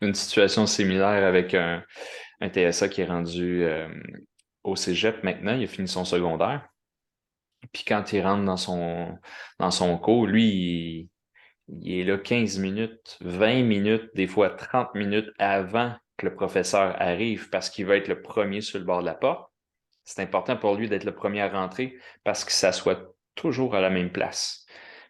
une situation similaire avec un TSA qui est rendu au cégep maintenant. Il a fini son secondaire. Puis quand il rentre dans son cours, lui, il est là 15 minutes, 20 minutes, des fois 30 minutes avant que le professeur arrive parce qu'il va être le premier sur le bord de la porte. C'est important pour lui d'être le premier à rentrer parce qu'il s'assoit toujours à la même place.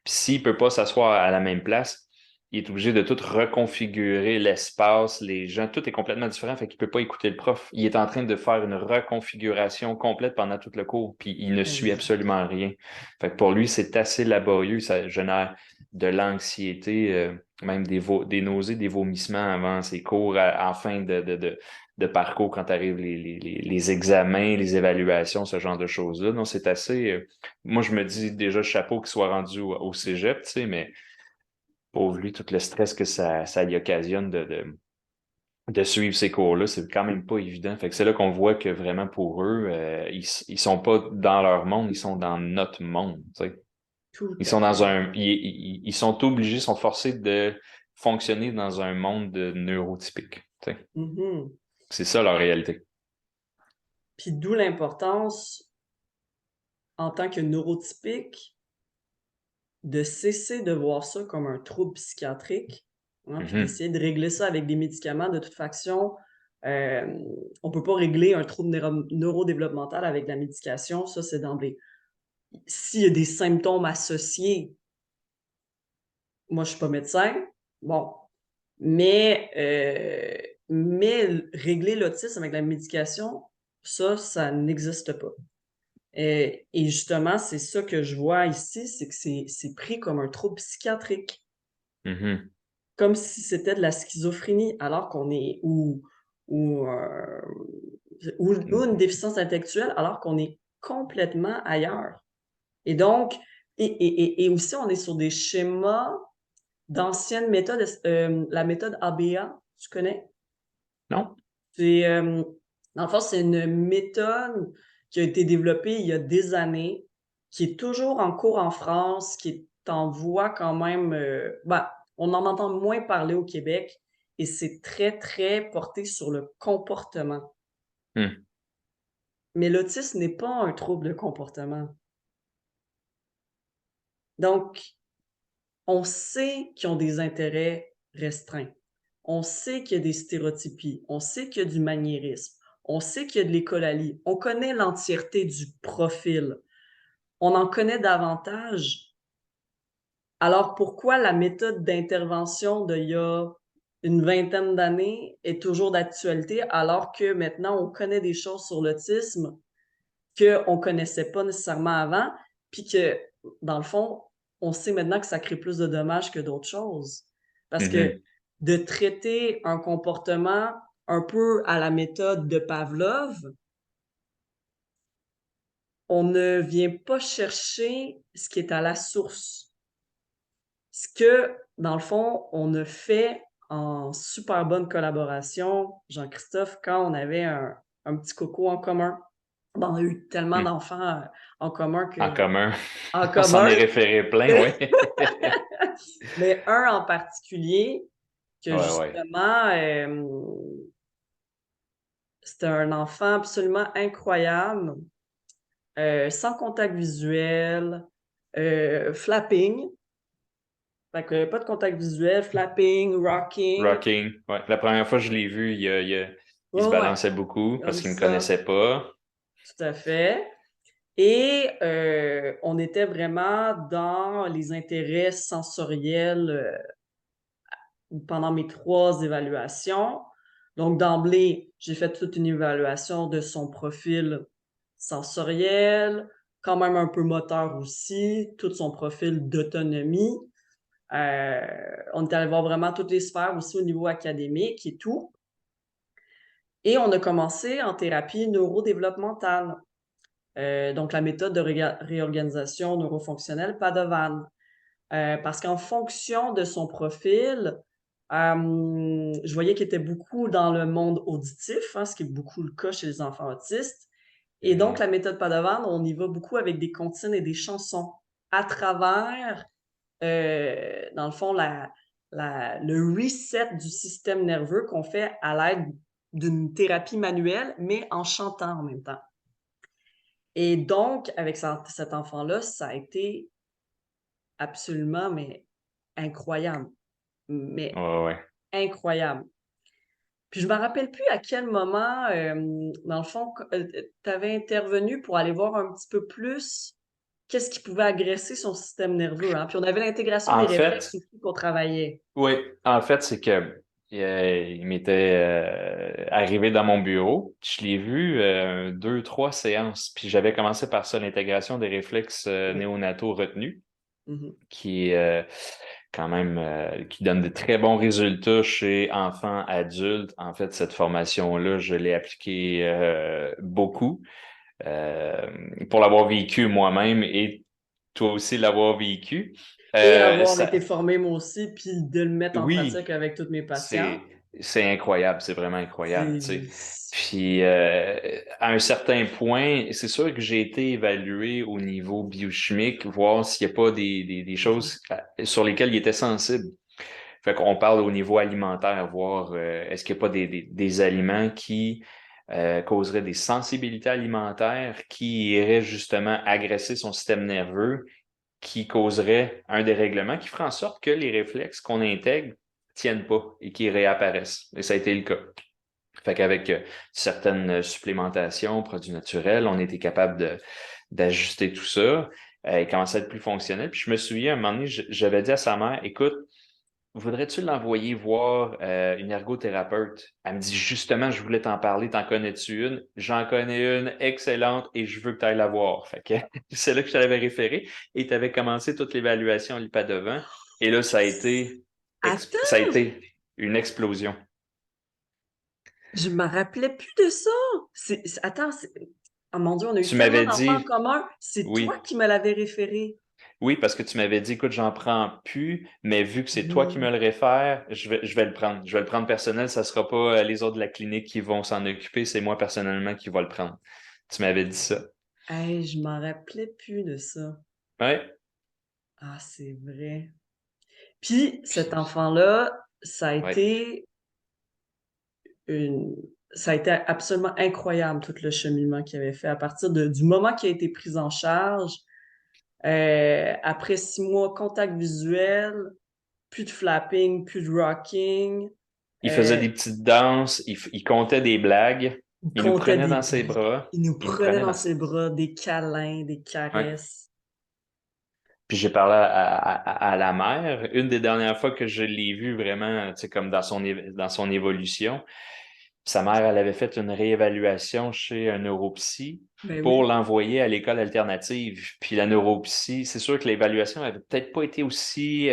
Puis s'il ne peut pas s'asseoir à la même place, il est obligé de tout reconfigurer l'espace, les gens, tout est complètement différent, fait qu'il ne peut pas écouter le prof. Il est en train de faire une reconfiguration complète pendant tout le cours, puis il ne suit Exact. absolument rien. Fait que pour lui, c'est assez laborieux, ça génère de l'anxiété, même des nausées, des vomissements avant ses cours, en fin de parcours quand arrivent les examens, les évaluations, ce genre de choses-là. Non, c'est assez. Moi, je me dis déjà chapeau qu'il soit rendu au cégep, tu sais, mais pauvre lui, tout le stress que ça lui occasionne de suivre ces cours-là, c'est quand même pas évident. Fait que c'est là qu'on voit que vraiment pour eux, ils sont pas dans leur monde, ils sont dans notre monde, tu sais. Tout Ils à sont dans fait. ils sont obligés, sont forcés de fonctionner dans un monde de neurotypique, tu sais. Mhm. C'est ça leur réalité. Puis d'où l'importance, en tant que neurotypique, de cesser de voir ça comme un trouble psychiatrique, hein, puis Mhm. d'essayer de régler ça avec des médicaments. De toute façon, on peut pas régler un trouble neurodéveloppemental avec de la médication, ça c'est d'emblée. S'il y a des symptômes associés, moi je suis pas médecin, bon, mais régler l'autisme avec la médication, ça n'existe pas. Et justement, c'est ça que je vois ici, c'est que c'est pris comme un trouble psychiatrique, Mhm. comme si c'était de la schizophrénie, alors qu'on est ou, ou une déficience intellectuelle, alors qu'on est complètement ailleurs. Et donc, et aussi, on est sur des schémas d'anciennes méthodes, la méthode ABA, tu connais? Non? C'est, dans le fond, c'est une méthode qui a été développée il y a des années, qui est toujours en cours en France, qui est en voie quand même, on en entend moins parler au Québec et c'est très, très porté sur le comportement. Hmm. Mais l'autisme n'est pas un trouble de comportement. Donc, on sait qu'ils ont des intérêts restreints. On sait qu'il y a des stéréotypies. On sait qu'il y a du maniérisme. On sait qu'il y a de l'écolalie. On connaît l'entièreté du profil. On en connaît davantage. Alors pourquoi la méthode d'intervention d'il y a une vingtaine d'années est toujours d'actualité alors que maintenant on connaît des choses sur l'autisme qu'on ne connaissait pas nécessairement avant, puis que, dans le fond, on sait maintenant que ça crée plus de dommages que d'autres choses. Parce que Mhm. de traiter un comportement un peu à la méthode de Pavlov, on ne vient pas chercher ce qui est à la source. Ce que, dans le fond, on a fait en super bonne collaboration, Jean-Christophe, quand on avait un petit coco en commun. Bon, on a eu tellement Hmm. d'enfants en commun En que commun. en On s'en commun, est référé plein, oui. mais un en particulier que Ouais, ouais. justement, c'était un enfant absolument incroyable, sans contact visuel, flapping. Fait que pas de contact visuel, flapping, rocking. Rocking. Ouais. La première fois que je l'ai vu, il Ouais, se ouais, balançait beaucoup parce comme qu'il ne me ça, connaissait pas. tout à fait. Et on était vraiment dans les intérêts sensoriels pendant mes 3 évaluations. Donc, d'emblée, j'ai fait toute une évaluation de son profil sensoriel, quand même un peu moteur aussi, tout son profil d'autonomie. Euh, on est allé voir vraiment toutes les sphères aussi au niveau académique et tout. Et on a commencé en thérapie neurodéveloppementale. Donc, la méthode de réorganisation neurofonctionnelle Padovan. Parce qu'en fonction de son profil, je voyais qu'il était beaucoup dans le monde auditif, hein, ce qui est beaucoup le cas chez les enfants autistes. Et donc, Mhm. la méthode Padovan, on y va beaucoup avec des comptines et des chansons à travers, dans le fond, le reset du système nerveux qu'on fait à l'aide d'une thérapie manuelle, mais en chantant en même temps. Et donc, avec cet enfant-là, ça a été absolument, mais incroyable, mais Ouais, ouais. incroyable. Puis je me rappelle plus à quel moment, dans le fond, tu avais intervenu pour aller voir un petit peu plus qu'est-ce qui pouvait agresser son système nerveux, hein? Puis on avait l'intégration des En réflexes fait, aussi qu'on travaillait. oui, en fait, c'est que il m'était arrivé dans mon bureau. Je l'ai vu deux, trois séances. Puis j'avais commencé par ça, l'intégration des réflexes Oui. néonataux retenus, Mmh. qui est quand même qui donne de très bons résultats chez enfants, adultes. En fait, cette formation-là, je l'ai appliquée beaucoup euh, pour l'avoir vécu moi-même et toi aussi l'avoir vécu. Et avoir Ça, été formée moi aussi, puis de le mettre en pratique oui, avec tous mes patients. c'est incroyable, c'est vraiment incroyable, tu sais. C'est Puis à un certain point, c'est sûr que j'ai été évalué au niveau biochimique, voir s'il n'y a pas des mmh choses sur lesquelles il était sensible. Fait qu'on parle au niveau alimentaire, voir est-ce qu'il n'y a pas des aliments qui causeraient des sensibilités alimentaires qui iraient justement agresser son système nerveux, qui causerait un dérèglement qui ferait en sorte que les réflexes qu'on intègre tiennent pas et qui réapparaissent. Et ça a été le cas. Fait qu'avec certaines supplémentations, produits naturels, on était capable d'ajuster tout ça. Il commençait à être plus fonctionnel. Puis je me souviens, à un moment donné, j'avais dit à sa mère, écoute, voudrais-tu l'envoyer voir une ergothérapeute? Elle me dit justement, je voulais t'en parler, t'en connais-tu une? J'en connais une excellente et je veux que tu ailles la voir. Fait que c'est là que je t'avais référé et tu avais commencé toute l'évaluation Lipadovant. Et là, ça a Attends, été une explosion. je me rappelais plus de ça! Attends, oh mon Dieu, on a eu Tu tellement m'avais d'enfants en dit, commun. C'est toi oui, qui me l'avais référé. oui, parce que tu m'avais dit, écoute, j'en prends plus, mais vu que c'est toi qui me Oui. le réfères, je vais le prendre. Je vais le prendre personnel, ça sera pas les autres de la clinique qui vont s'en occuper, c'est moi personnellement qui va le prendre. Tu m'avais dit ça. Hey, je m'en rappelais plus de ça. Ouais. Ah, c'est vrai. Puis cet Puis, enfant-là, ouais. une ça a été absolument incroyable tout le cheminement qu'il avait fait à partir du moment qu'il a été pris en charge. Après 6 mois, contact visuel, plus de flapping, plus de rocking. Il faisait Heu, des petites danses, il comptait des blagues, il il nous comptait prenait des dans ses bras, il nous il nous prenait prenait dans dans ses bras, des câlins, des ouais. caresses. Puis j'ai parlé à la mère. Une des dernières fois que je l'ai vu vraiment, tu sais, comme dans son évolution, sa mère, elle avait fait une réévaluation chez un neuropsy Ben pour oui. l'envoyer à l'école alternative. Puis la neuropsy, c'est sûr que l'évaluation avait peut-être pas été aussi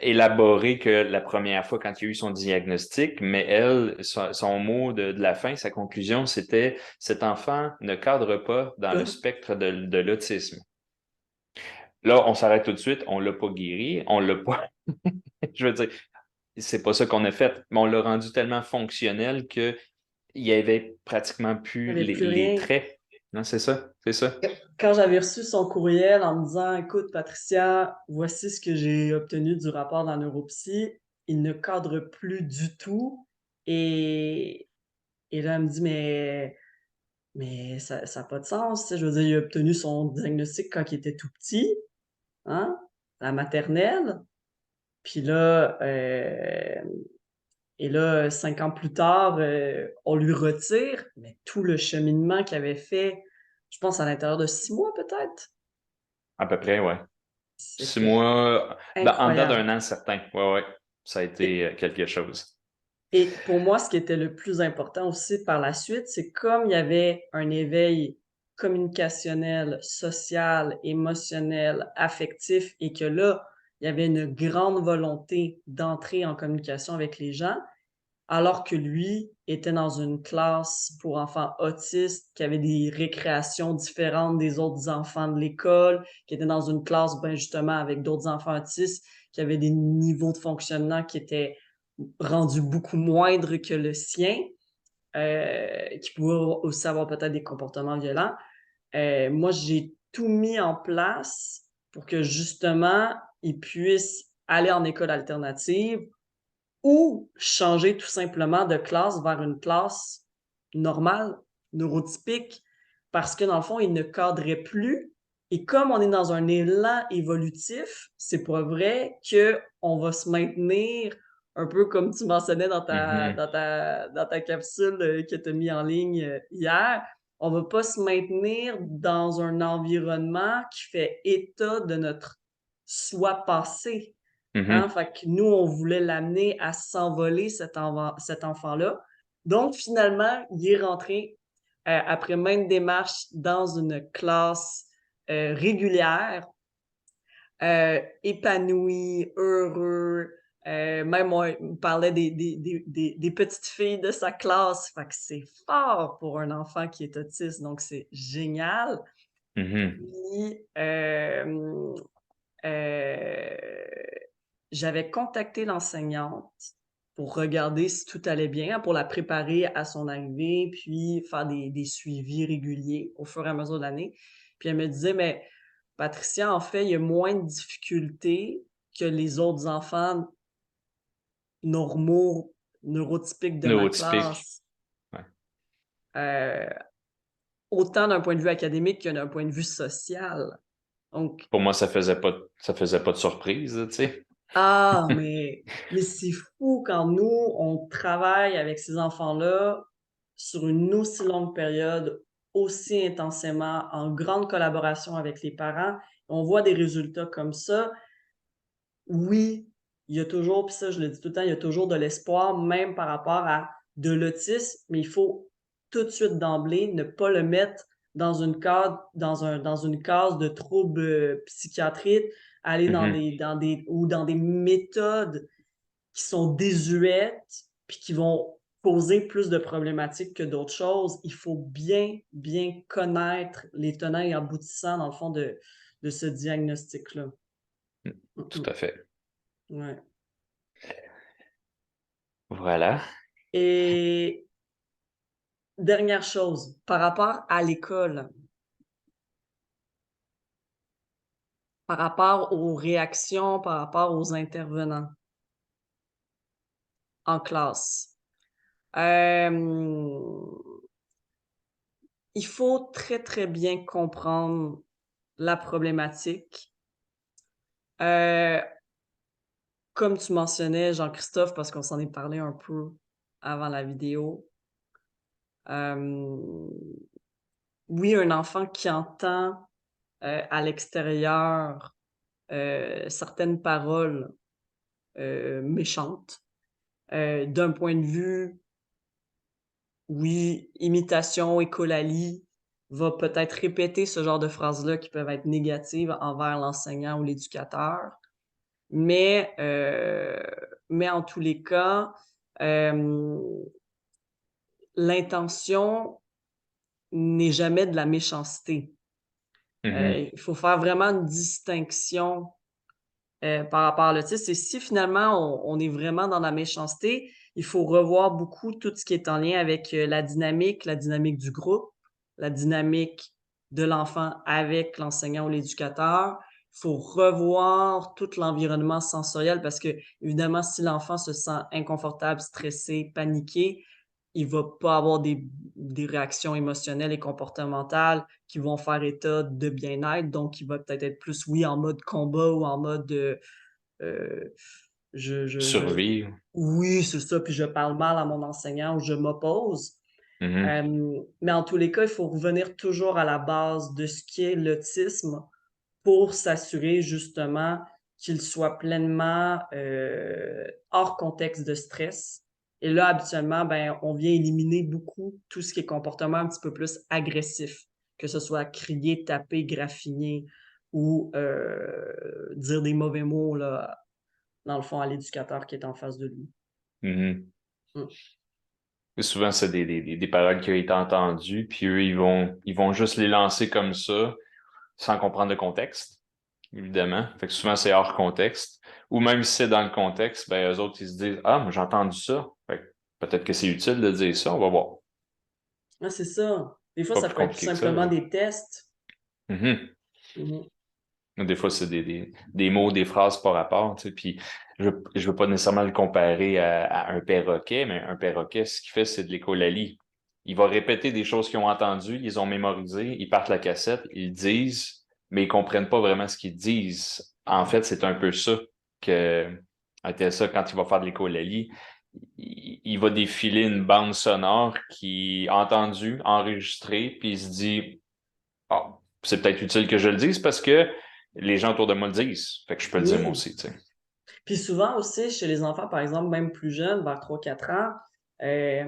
élaborée que la première fois quand il y a eu son diagnostic, mais elle, son mot de la fin, sa conclusion, c'était cet enfant ne cadre pas dans le spectre de l'autisme. Là, on s'arrête tout de suite, on l'a pas guéri, on l'a pas. Je veux dire, c'est pas ça qu'on a fait, mais on l'a rendu tellement fonctionnel que il y avait pratiquement Il plus y avait plus les rien. traits. Non, c'est ça, c'est ça. Quand j'avais reçu son courriel en me disant: «Écoute Patricia, voici ce que j'ai obtenu du rapport dans Neuropsy, il ne cadre plus du tout» et et là, elle me dit: «Mais ça a pas de sens, tu sais, je veux dire, il a obtenu son diagnostic quand il était tout petit, hein, à la maternelle, puis là, et là, 5 ans plus tard, on lui retire». Mais tout le cheminement qu'il avait fait, je pense à l'intérieur de 6 mois peut-être? À peu près, ouais. 6 C'était mois, en dedans incroyable. d'un an, certain. Ouais, ouais. Ça a Et été quelque chose. et pour moi, ce qui était le plus important aussi par la suite, c'est comme il y avait un éveil communicationnel, social, émotionnel, affectif et que là, il y avait une grande volonté d'entrer en communication avec les gens, alors que lui était dans une classe pour enfants autistes, qui avait des récréations différentes des autres enfants de l'école, qui était dans une classe, ben, justement avec d'autres enfants autistes, qui avaient des niveaux de fonctionnement qui étaient rendus beaucoup moindres que le sien, qui pouvaient aussi avoir peut-être des comportements violents. Moi, j'ai tout mis en place pour que justement, il puisse aller en école alternative ou changer tout simplement de classe vers une classe normale, neurotypique, parce que dans le fond, il ne cadrait plus. Et comme on est dans un élan évolutif, c'est pas vrai qu'on va se maintenir un peu comme tu mentionnais dans Mhm. ta capsule que tu as mis en ligne hier. On va pas se maintenir dans un environnement qui fait état de notre soi passé. Hein? Mhm. Fait que nous, on voulait l'amener à s'envoler, cet enfant-là. Donc, finalement, il est rentré, après maintes démarches, dans une classe régulière, épanoui, heureux. Même, il me parlait des petites filles de sa classe. Fait que c'est fort pour un enfant qui est autiste, donc c'est génial. Mhm. Puis, j'avais contacté l'enseignante pour regarder si tout allait bien, pour la préparer à son arrivée, puis faire des suivis réguliers au fur et à mesure de l'année. Puis elle me disait: «Mais Patricia, en fait, il y a moins de difficultés que les autres enfants normaux, neurotypiques de ma Neurotypique. classe, Ouais. heu, autant d'un point de vue académique que d'un point de vue social». Donc Pour moi, ça faisait pas de surprise, tu sais. ah, mais c'est fou quand nous, on travaille avec ces enfants-là sur une aussi longue période, aussi intensément, en grande collaboration avec les parents. On voit des résultats comme ça. Oui, il y a toujours, puis ça je le dis tout le temps, il y a toujours de l'espoir, même par rapport à de l'autisme, mais il faut tout de suite d'emblée ne pas le mettre dans une case de troubles, psychiatriques, aller Mhm. dans des méthodes qui sont désuètes, puis qui vont poser plus de problématiques que d'autres choses. Il faut bien, bien connaître les tenants et aboutissants, dans le fond, de ce diagnostic-là. Mmh Tout mh. à fait. Ouais. Voilà. Et dernière chose, par rapport à l'école, par rapport aux réactions, par rapport aux intervenants en classe, hem, il faut très, très bien comprendre la problématique. Heu, Comme tu mentionnais, Jean-Christophe, parce qu'on s'en est parlé un peu avant la vidéo, hem, oui, un enfant qui entend, à l'extérieur, certaines paroles, méchantes, d'un point de vue, oui, imitation, écolalie, va peut-être répéter ce genre de phrases-là qui peuvent être négatives envers l'enseignant ou l'éducateur. Mais en tous les cas, hem, l'intention n'est jamais de la méchanceté. Mhm. Il faut faire vraiment une distinction, par rapport à l'autisme. Et si finalement on est vraiment dans la méchanceté, il faut revoir beaucoup tout ce qui est en lien avec, la dynamique du groupe, la dynamique de l'enfant avec l'enseignant ou l'éducateur. Il faut revoir tout l'environnement sensoriel parce que évidemment, si l'enfant se sent inconfortable, stressé, paniqué, il va pas avoir des réactions émotionnelles et comportementales qui vont faire état de bien-être. Donc il va peut-être être plus, oui, en mode combat ou en mode, Heu, je Survivre. oui, c'est ça, puis je parle mal à mon enseignant ou je m'oppose. Mhm. Mais en tous les cas, il faut revenir toujours à la base de ce qu'est l'autisme pour s'assurer justement qu'il soit pleinement, hors contexte de stress. Et là, habituellement, ben, on vient éliminer beaucoup tout ce qui est comportement un petit peu plus agressif, que ce soit crier, taper, graffiner ou, dire des mauvais mots là, dans le fond, à l'éducateur qui est en face de lui. Mhm. Mmh. Et souvent, c'est des paroles qui ont été entendues, puis eux, ils vont juste les lancer comme ça, sans comprendre le contexte, évidemment. Fait que souvent, c'est hors contexte. Ou même si c'est dans le contexte, ben, eux autres, ils se disent, ah, mais j'ai entendu ça. Fait que peut-être que c'est utile de dire ça, on va voir. Ouais, c'est ça. Des fois, Pas ça plus peut être tout compliqué que ça, simplement là. des tests. Mhm. Mmh mh. Des fois, c'est des mots, des phrases par rapport, tu sais, puis je veux pas nécessairement le comparer à un perroquet, mais un perroquet, ce qu'il fait, c'est de l'écholalie. Il va répéter des choses qu'ils ont entendues, ils ont mémorisé, ils partent la cassette, ils disent, mais ils comprennent pas vraiment ce qu'ils disent. En fait, c'est un peu ça que, ça, quand il va faire de l'écholalie, il va défiler une bande sonore qui entendue, enregistrée, puis il se dit, ah, c'est peut-être utile que je le dise parce que les gens autour de moi le disent. Fait que je peux le dire moi Oui. aussi, tu sais. Puis souvent aussi, chez les enfants, par exemple, même plus jeunes, vers 3 4 ans, euh,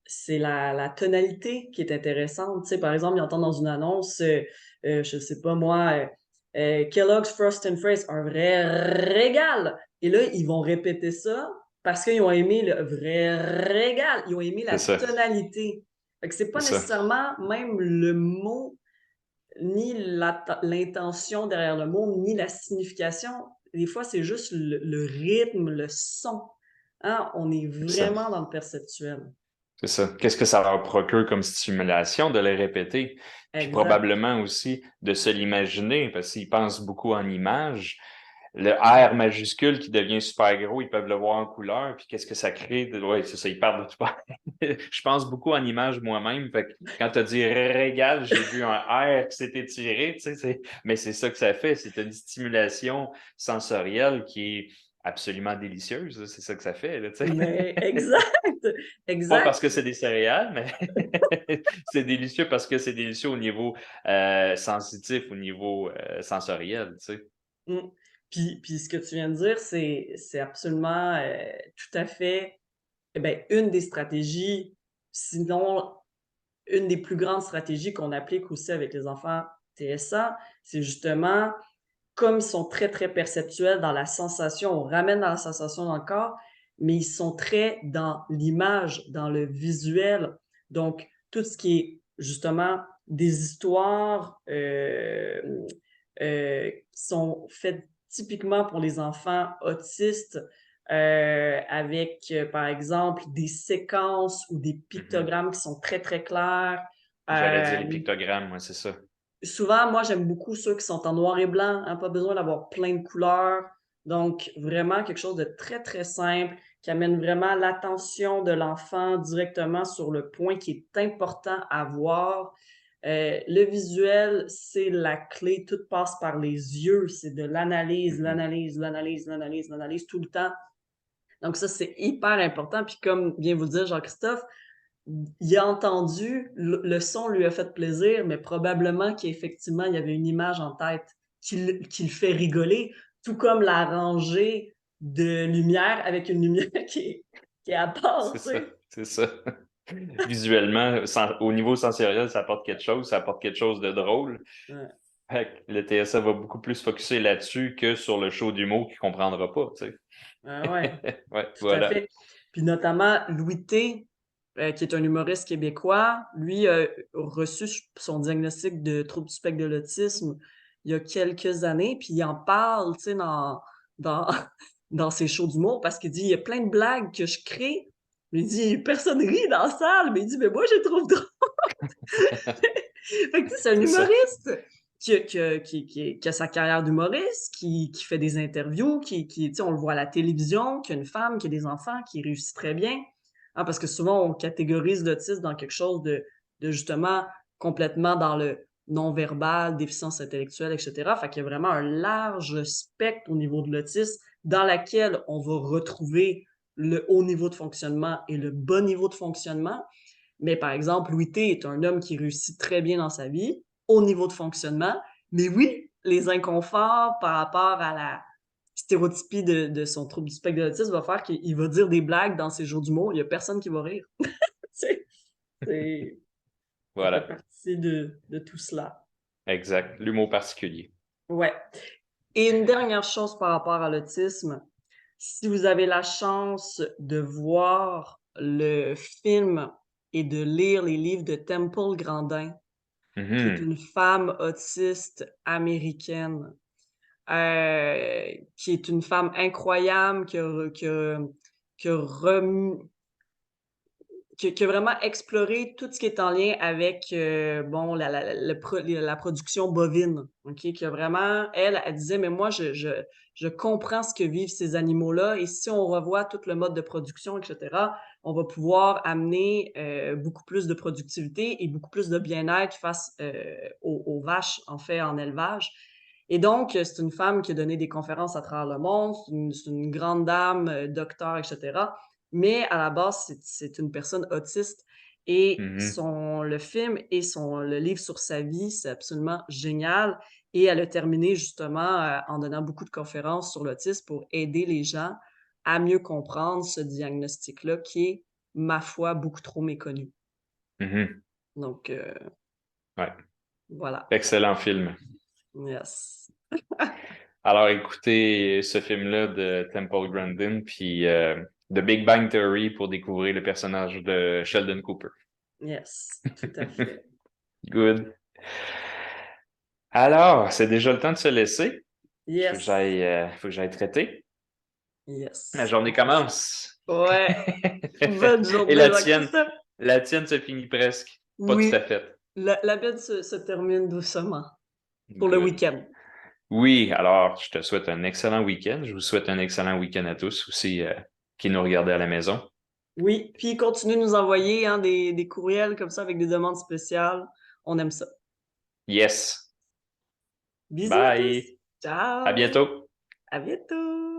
c'est la tonalité qui est intéressante. Tu sais, par exemple, ils entendent dans une annonce, je sais pas moi, Kellogg's Frost Phrase, un vrai régal. Et là, ils vont répéter ça parce qu'ils ont aimé le vrai régal. Ils ont aimé C'est la ça, tonalité. Fait que c'est pas c'est ça, nécessairement même le mot ni l'intention derrière le mot, ni la signification. Des fois, c'est juste le rythme, le son. Hein? On est c'est ça. vraiment dans le perceptuel. C'est ça. Qu'est-ce que ça leur procure comme stimulation de les répéter? Puis Exact. probablement aussi de se l'imaginer, parce qu'ils pensent beaucoup en images. Le R majuscule qui devient super gros, ils peuvent le voir en couleur. Puis qu'est-ce que ça crée? Ouais, c'est ça, ils parlent de tout. Je pense beaucoup en images moi-même. Fait que quand tu as dit régal, j'ai vu un R qui s'est étiré, tu sais, mais c'est ça que ça fait. C'est une stimulation sensorielle qui est absolument délicieuse, là. C'est ça que ça fait, là, tu sais. Mais exact, Pas parce exact. que c'est des céréales, mais c'est délicieux parce que c'est délicieux au niveau sensitif, au niveau sensoriel, tu sais. Mm. Puis ce que tu viens de dire, c'est absolument tout à fait eh ben, une des stratégies, sinon une des plus grandes stratégies qu'on applique aussi avec les enfants TSA, c'est justement comme ils sont très, très perceptuels dans la sensation, on ramène dans la sensation dans le corps, mais ils sont très dans l'image, dans le visuel. Donc, tout ce qui est justement des histoires qui sont faites typiquement pour les enfants autistes, avec, par exemple, des séquences ou des Mhm. pictogrammes qui sont très, très clairs. J'allais dire les Euh, pictogrammes, ouais, c'est ça. Souvent, moi, j'aime beaucoup ceux qui sont en noir et blanc, hein, pas besoin d'avoir plein de couleurs. Donc, vraiment quelque chose de très, très simple qui amène vraiment l'attention de l'enfant directement sur le point qui est important à voir. Le visuel, c'est la clé. Tout passe par les yeux. C'est de l'analyse, Mhm. l'analyse, l'analyse, l'analyse, l'analyse tout le temps. Donc, ça, c'est hyper important. Puis, comme vient vous le dire Jean-Christophe, il a entendu, le son lui a fait plaisir, mais probablement qu'effectivement, il y avait une image en tête qui le fait rigoler, tout comme la rangée de lumière avec une lumière qui est à part, C'est tu ça, sais. c'est ça. Visuellement, au niveau sensoriel, ça apporte quelque chose de drôle. Ouais, Fait que le TSA va beaucoup plus focuser là-dessus que sur le show d'humour qu'il comprendra pas, tu ouais, sais. Ouais, tout à voilà. fait. Puis notamment Louis T, qui est un humoriste québécois, lui a reçu son diagnostic de trouble du spectre de l'autisme il y a quelques années, puis il en parle, tu sais, dans, dans ses shows d'humour, parce qu'il dit, il y a plein de blagues que je crée. Il dit, personne rit dans la salle, mais il dit, mais moi, je les trouve drôles. Fait que, tu sais, c'est un C'est ça. humoriste qui a sa carrière d'humoriste, qui fait des interviews, tu sais, on le voit à la télévision, qui a une femme, qui a des enfants, qui réussit très bien. Hein, parce que souvent, on catégorise l'autisme dans quelque chose de justement complètement dans le non-verbal, déficience intellectuelle, etc. Fait qu'il y a vraiment un large spectre au niveau de l'autisme dans laquelle on va retrouver le haut niveau de fonctionnement et le bas niveau de fonctionnement. Mais par exemple, Louis T est un homme qui réussit très bien dans sa vie, au niveau de fonctionnement. Mais oui, les inconforts par rapport à la stéréotypie de son trouble du spectre de l'autisme va faire qu'il va dire des blagues dans ses jours d'humour. Il n'y a personne qui va rire. C'est, c'est, ça fait Voilà. partie de tout cela. Exact. L'humour particulier. Ouais. Et une dernière chose par rapport à l'autisme, si vous avez la chance de voir le film et de lire les livres de Temple Grandin, qui est Mhm. une femme autiste américaine, qui est une femme incroyable, qui a qui a vraiment exploré tout ce qui est en lien avec, bon, la production bovine, OK? Qui a vraiment elle disait: «Mais moi, je comprends ce que vivent ces animaux-là et si on revoit tout le mode de production et cetera, on va pouvoir amener, beaucoup plus de productivité et beaucoup plus de bien-être face, aux vaches, en fait, en élevage». Et donc, c'est une femme qui a donné des conférences à travers le monde, c'est une grande dame, docteur et cetera. Mais à la base, c'est une personne autiste et Mhm. son le film et le livre sur sa vie, c'est absolument génial et elle a terminé justement, en donnant beaucoup de conférences sur l'autisme pour aider les gens à mieux comprendre ce diagnostic-là qui est, ma foi, beaucoup trop méconnu. Mhm. Donc, Ouais. voilà. Excellent film. Yes. Alors, écoutez ce film-là de Temple Grandin, puis The Big Bang Theory pour découvrir le personnage de Sheldon Cooper. Yes, tout à fait. Good. Alors, c'est déjà le temps de se laisser. Yes, Faut que j'aille traiter. La yes. journée commence. Ouais, bonne Et journée, Jacques-Christophe. la tienne se finit presque. Pas tout à Oui, fait. la bête se termine doucement pour le Good. week-end. Oui, alors, je te souhaite un excellent week-end. Je vous souhaite un excellent week-end à tous aussi qui nous regardez à la maison. Oui, puis continue de nous envoyer, hein, des courriels comme ça avec des demandes spéciales. On aime ça. Yes. Bisous à tous. Bye. À Ciao. bientôt. À bientôt.